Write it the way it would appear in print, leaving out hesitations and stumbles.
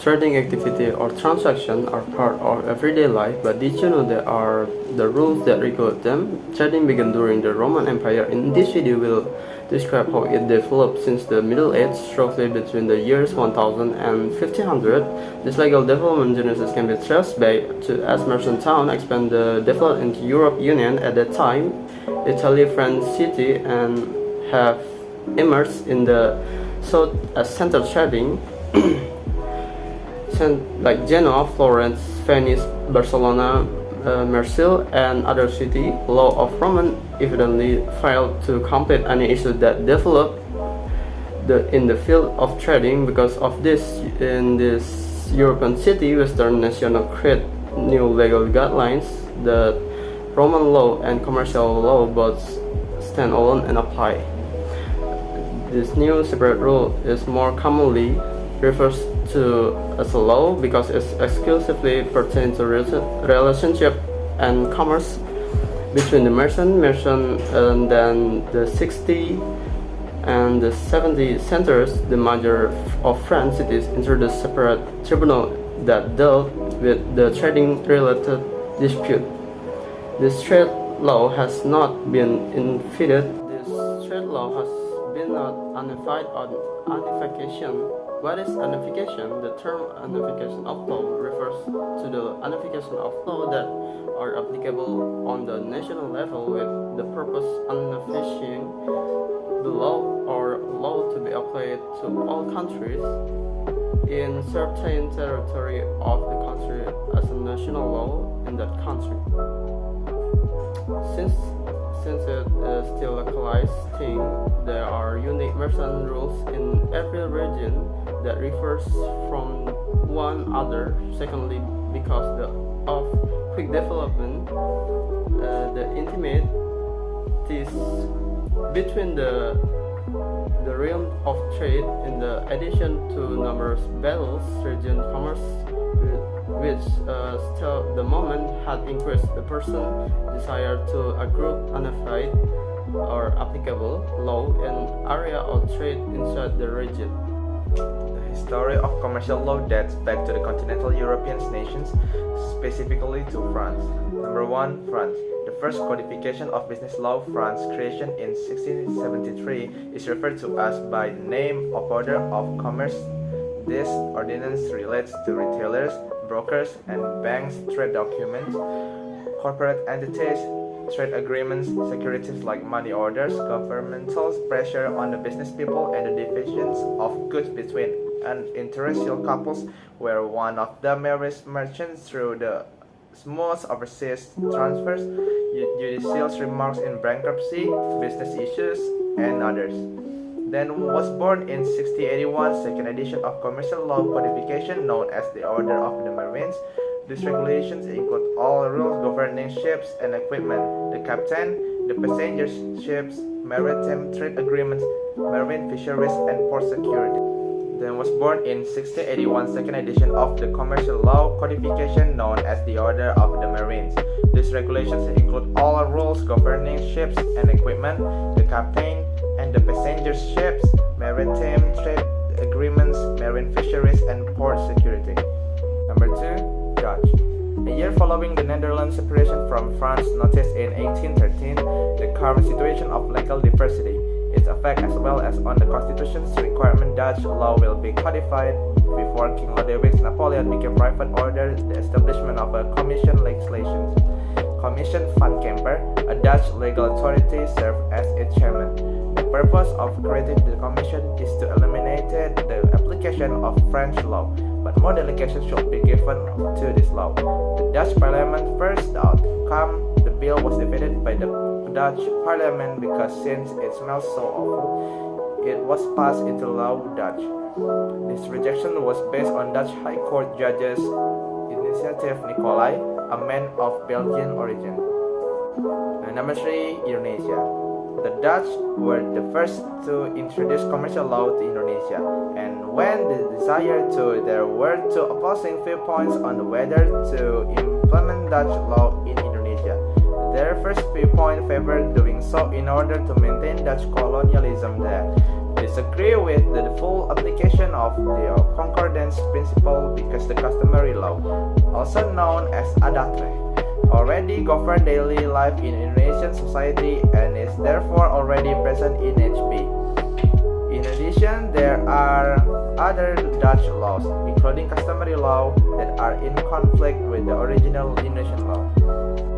Trading activity or transaction are part of everyday life, but did you know there are the rules that regulate them? Trading began during the Roman Empire. In this video, we'll describe how it developed since the Middle Ages, roughly between the years 1000 and 1500. This legal development genesis can be traced back to as merchant town expanded developed into Europe Union at that time. Italy, France city, and have emerged in the south as center trading. Like Genoa, Florence, Venice, Barcelona, Marseille, and other cities, law of Roman evidently failed to complete any issue that developed in the field of trading. Because of this, in this European city, Western national create new legal guidelines that Roman law and commercial law both stand alone and apply. This new separate rule is more commonly referred to as a law because it exclusively pertains to relationship and commerce between the merchant, and then the 60 and the 70 centers, the major of French cities introduced separate tribunal that dealt with the trading related dispute. This trade law has not been infided. This trade law has been not unified on unification. What is unification? The term unification of law refers to the unification of law that are applicable on the national level with the purpose of unifying the law or law to be applied to all countries in certain territory of the country as a national law in that country. Since it is still a localized thing, there are unique merchant rules in every region that refers from one other. Secondly, because of quick development, the intimacies between the realm of trade, in the addition to numerous battles, region commerce, which still the moment had increased the person desire to a group unified or applicable law in area of trade inside the region. The history of commercial law dates back to the continental European nations, specifically to France. Number 1. France. The first codification of business law, France creation in 1673, is referred to as by the name of Order of Commerce. This ordinance relates to retailers, brokers, and banks, trade documents, corporate entities, trade agreements, securities like money orders, governmental pressure on the business people, and the divisions of goods between interracial couples, where one of them marries merchants through the smooth overseas transfers, judicial remarks in bankruptcy, business issues, and others. Then was born in 1681 second edition of commercial law codification known as the Order of the Marines. These regulations include all rules governing ships and equipment, the captain, the passengers, ships, maritime trade agreements, marine fisheries, and port security. Then was born in 1681 second edition of the commercial law codification known as the Order of the Marines. These regulations include all rules governing ships and equipment, the captain and the passengers, ships, maritime trade agreements, marine fisheries, and port security. Number 2. Dutch. A year following the Netherlands' separation from France noticed in 1813 the current situation of legal diversity, its effect as well as on the Constitution's requirement. Dutch law will be codified before King Lodewijk's Napoleon became private order, the establishment of a commission legislation. Commission van Kemper, a Dutch legal authority, served as its chairman. The purpose of creating the commission is to eliminate the application of French law, but more delegation should be given to this law. The Dutch Parliament first outcome, the bill was defeated by the Dutch Parliament because since it smells so awful, it was passed into law Dutch. This rejection was based on Dutch High Court judge's initiative Nicolai, a man of Belgian origin. And number 3, Indonesia. The Dutch were the first to introduce commercial law to Indonesia, and when they desired to, there were two opposing viewpoints on whether to implement Dutch law in Indonesia. Their first viewpoint favored doing so in order to maintain Dutch colonialism there. disagree with the full application of the concordance principle because the customary law, also known as adatre, already govern daily life in Indonesian society and is therefore already present in HB. In addition, there are other Dutch laws, including customary law, that are in conflict with the original Indonesian law.